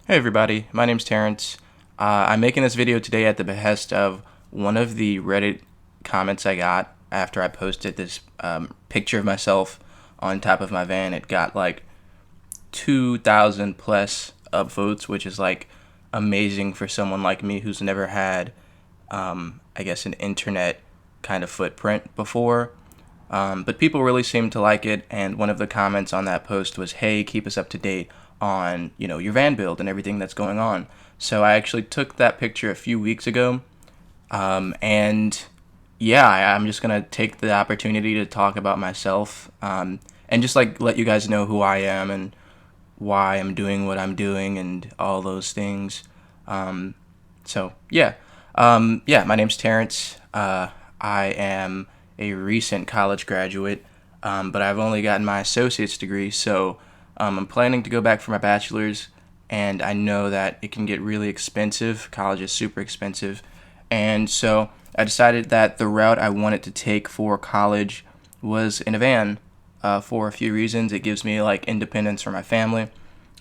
Hey everybody, my name's Terrence. I'm making this video today at the behest of one of the Reddit comments I got after I posted this picture of myself on top of my van. It got like 2,000 plus upvotes, which is like amazing for someone like me who's never had, I guess, an internet kind of footprint before. But people really seemed to like it, and one of the comments on that post was, "Hey, keep us up to date on your van build and everything that's going on." So I actually took that picture a few weeks ago, and yeah, I'm just gonna take the opportunity to talk about myself, and just like let you guys know who I am and why I'm doing what I'm doing and all those things. So yeah, yeah, my name's Terrence. I am a recent college graduate, but I've only gotten my associate's degree, so I'm planning to go back for my bachelor's. And I know that it can get really expensive. College is super expensive, and so I decided that the route I wanted to take for college was in a van. For a few reasons, it gives me like independence from my family.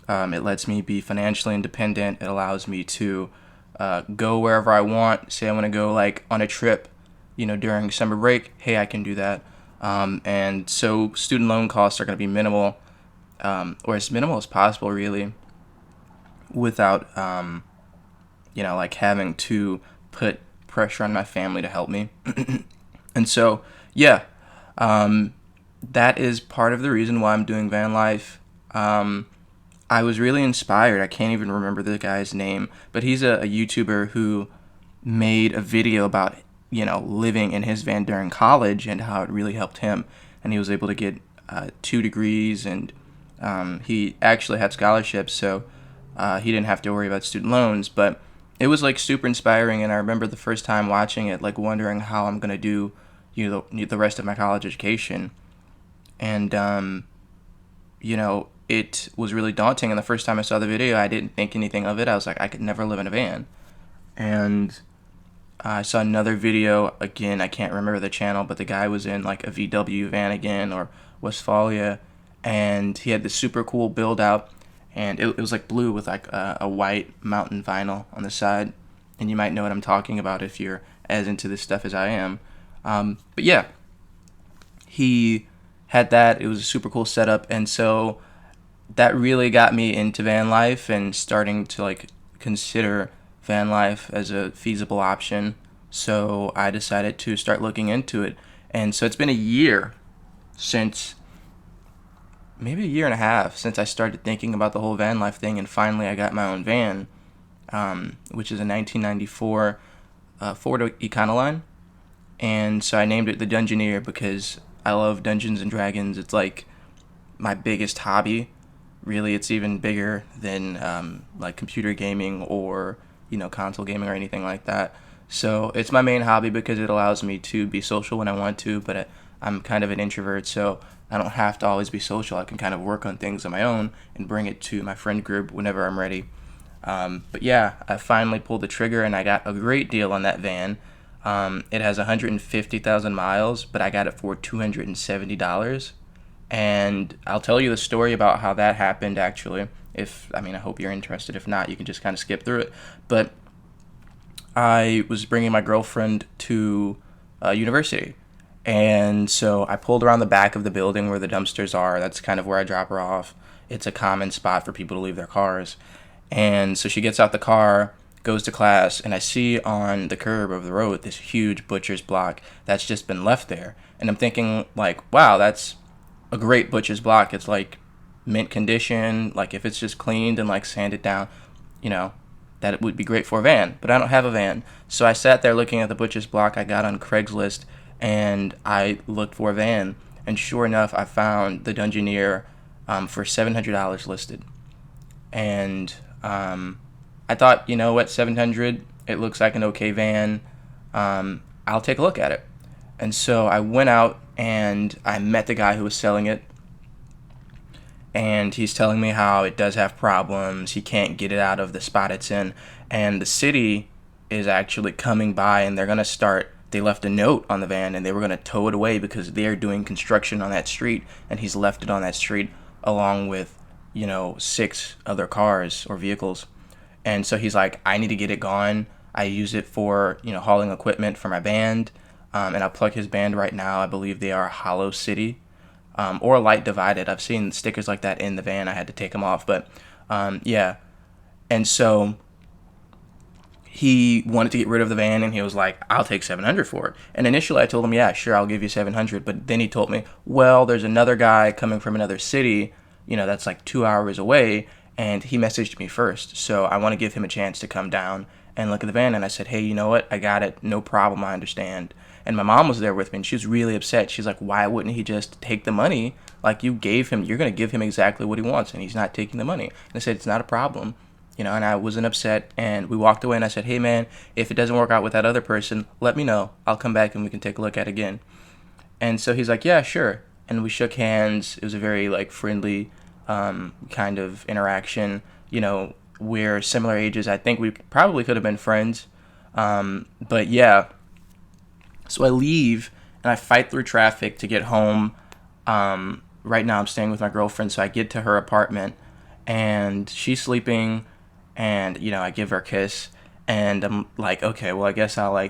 It lets me be financially independent. It allows me to go wherever I want. Say I want to go like on a trip, during summer break. Hey, I can do that. And so student loan costs are going to be minimal, or as minimal as possible, really, without like having to put pressure on my family to help me. And so, yeah, that is part of the reason why I'm doing van life. I was really inspired. I can't even remember the guy's name, but he's a YouTuber who made a video about living in his van during college and how it really helped him, and he was able to get 2 degrees, and he actually had scholarships, so he didn't have to worry about student loans. But it was like super inspiring, and I remember the first time watching it, like wondering how I'm gonna do the rest of my college education, and it was really daunting. And the first time I saw the video, I didn't think anything of it. I was like, I could never live in a van. And I saw another video again. I can't remember the channel, but the guy was in like a VW van again, or Westphalia, and he had this super cool build out, and it was like blue with like a white mountain vinyl on the side. And you might know what I'm talking about if you're as into this stuff as I am. But yeah, he had that. It was a super cool setup, and so that really got me into van life and starting to like consider van life as a feasible option. So I decided to start looking into it. And so it's been a year since, maybe a year and a half since I started thinking about the whole van life thing, and finally I got my own van, which is a 1994 Ford Econoline. And so I named it the Dungeoneer because I love Dungeons and Dragons. It's like my biggest hobby. Really, it's even bigger than like computer gaming or console gaming or anything like that. So it's my main hobby because it allows me to be social when I want to, but I'm kind of an introvert, so I don't have to always be social. I can kind of work on things on my own and bring it to my friend group whenever I'm ready. But yeah, I finally pulled the trigger and I got a great deal on that van. It has 150,000 miles, but I got it for $270. And I'll tell you the story about how that happened, actually. I hope you're interested. If not, you can just kind of skip through it. But I was bringing my girlfriend to university. And so I pulled around the back of the building where the dumpsters are. That's kind of where I drop her off. It's a common spot for people to leave their cars. And so she gets out the car, goes to class, and I see on the curb of the road this huge butcher's block that's just been left there. And I'm thinking, like, wow, that's a great butcher's block. It's like mint condition. Like if it's just cleaned and like sanded down, you know, that it would be great for a van. But I don't have a van, so I sat there looking at the butcher's block. I got on Craigslist and I looked for a van, and sure enough, I found the Dungeoneer for $700 listed. And I thought, you know what, 700. It looks like an okay van. I'll take a look at it. And so I went out and I met the guy who was selling it, and he's telling me how it does have problems. He can't get it out of the spot it's in, and the city is actually coming by, and they're going to start. They left a note on the van, and they were going to tow it away because they're doing construction on that street, and he's left it on that street along with 6 other cars or vehicles. And so he's like, I need to get it gone. I use it for, hauling equipment for my band. And I'll plug his band right now. I believe they are Hollow City, or Light Divided. I've seen stickers like that in the van. I had to take them off. But yeah. And so he wanted to get rid of the van, and he was like, I'll take 700 for it. And initially I told him, yeah, sure, I'll give you 700. But then he told me, well, there's another guy coming from another city, that's like 2 hours away, and he messaged me first. So I want to give him a chance to come down and look at the van. And I said, hey, you know what? I got it. No problem. I understand. And my mom was there with me, and she was really upset. She's like, why wouldn't he just take the money? Like, you're going to give him exactly what he wants, and he's not taking the money. And I said, it's not a problem. And I wasn't upset, and we walked away, and I said, hey, man, if it doesn't work out with that other person, let me know. I'll come back, and we can take a look at it again. And so he's like, yeah, sure. And we shook hands. It was a very, friendly kind of interaction. We're similar ages. I think we probably could have been friends. But, yeah. So I leave, and I fight through traffic to get home. Right now I'm staying with my girlfriend, so I get to her apartment, and she's sleeping. And, I give her a kiss, and I'm like, okay, well, I guess I'll,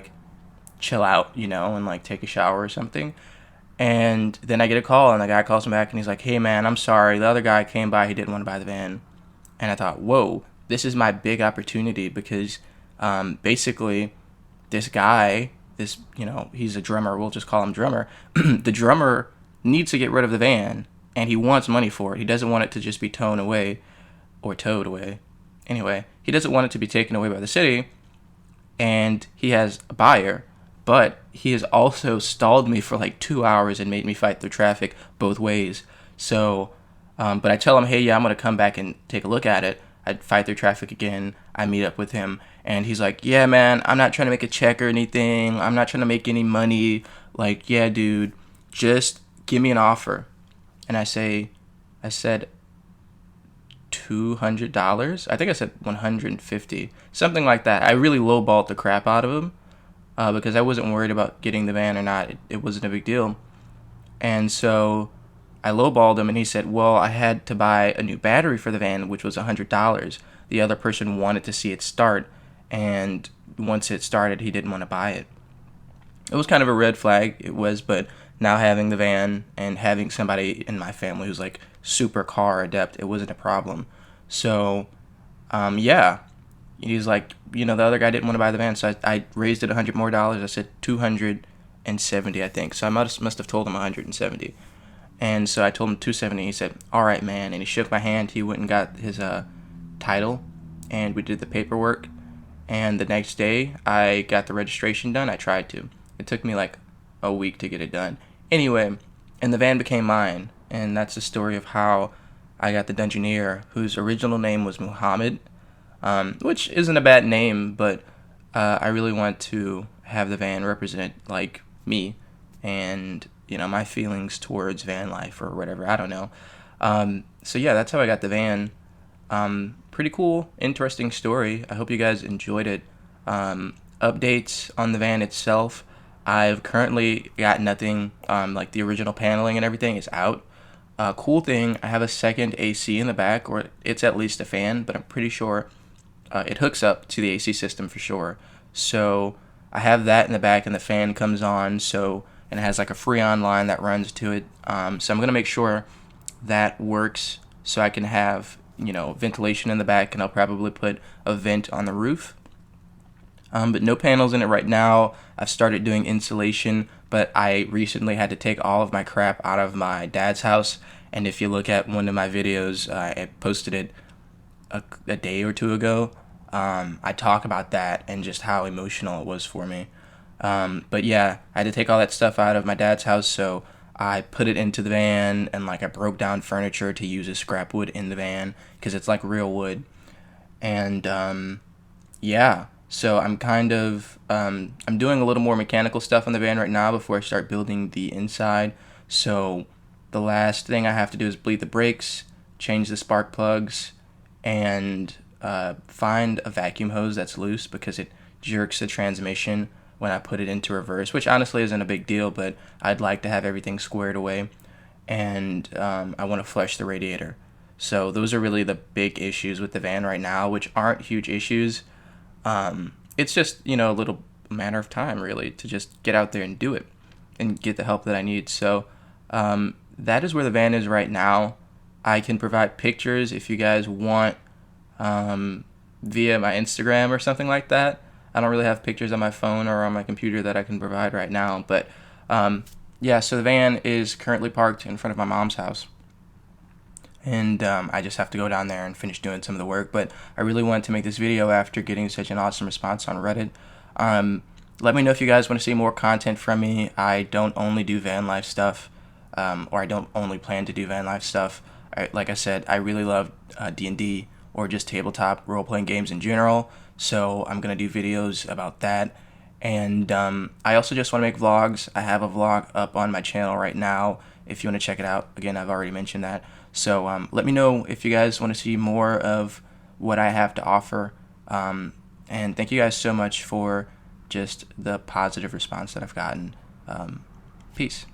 chill out, and, take a shower or something. And then I get a call, and the guy calls me back, and he's like, hey, man, I'm sorry. The other guy came by. He didn't want to buy the van. And I thought, whoa, this is my big opportunity, because basically this guy, he's a drummer. We'll just call him drummer. The drummer needs to get rid of the van, and he wants money for it. He doesn't want it to just be towed away. Anyway, he doesn't want it to be taken away by the city, and he has a buyer, but he has also stalled me for 2 hours and made me fight through traffic both ways. So, but I tell him, hey, yeah, I'm going to come back and take a look at it. I fight through traffic again. I meet up with him, and he's like, yeah, man, I'm not trying to make a check or anything. I'm not trying to make any money. Yeah, dude, just give me an offer. And I said, $200. I think I said 150, something like that. I really lowballed the crap out of him because I wasn't worried about getting the van or not. It wasn't a big deal. And so I lowballed him, and he said, well, I had to buy a new battery for the van, which was $100. The other person wanted to see it start, and once it started, he didn't want to buy it. It was kind of a red flag. It was, but now having the van and having somebody in my family who's super car adept, it wasn't a problem. So, yeah, he's like, the other guy didn't want to buy the van, so I raised it $100 more. I said 270, I think. So I must have told him 170. And so I told him 270. He said, all right, man. And he shook my hand. He went and got his title, and we did the paperwork. And the next day, I got the registration done. I tried to. It took me a week to get it done. Anyway, and the van became mine. And that's the story of how I got the Dungeoneer, whose original name was Muhammad, which isn't a bad name, but I really want to have the van represent me and my feelings towards van life or whatever. I don't know. So yeah, that's how I got the van. Pretty cool, interesting story. I hope you guys enjoyed it. Updates on the van itself. I've currently got nothing. The original paneling and everything is out. Cool thing, I have a second AC in the back, or it's at least a fan, but I'm pretty sure it hooks up to the AC system for sure. So I have that in the back, and the fan comes on, and it has a Freon line that runs to it. So I'm going to make sure that works so I can have, ventilation in the back, and I'll probably put a vent on the roof. But no panels in it right now. I've started doing insulation, but I recently had to take all of my crap out of my dad's house. And if you look at one of my videos, I posted it a day or two ago. I talk about that and just how emotional it was for me. But yeah, I had to take all that stuff out of my dad's house, so I put it into the van, and I broke down furniture to use as scrap wood in the van because it's real wood. And yeah. So I'm kind of, I'm doing a little more mechanical stuff on the van right now before I start building the inside. So the last thing I have to do is bleed the brakes, change the spark plugs, and find a vacuum hose that's loose because it jerks the transmission when I put it into reverse, which honestly isn't a big deal, but I'd like to have everything squared away. And I want to flush the radiator. So those are really the big issues with the van right now, which aren't huge issues. It's just, a little matter of time really to just get out there and do it and get the help that I need. So that is where the van is right now. I can provide pictures if you guys want via my Instagram or something like that. I don't really have pictures on my phone or on my computer that I can provide right now. But yeah, so the van is currently parked in front of my mom's house. And I just have to go down there and finish doing some of the work. But I really wanted to make this video after getting such an awesome response on Reddit. Let me know if you guys want to see more content from me. I don't only do van life stuff, or I don't only plan to do van life stuff. Like I said, I really love D&D or just tabletop role-playing games in general. So I'm going to do videos about that. And I also just want to make vlogs. I have a vlog up on my channel right now if you want to check it out. Again, I've already mentioned that. So let me know if you guys want to see more of what I have to offer. And thank you guys so much for just the positive response that I've gotten. Peace.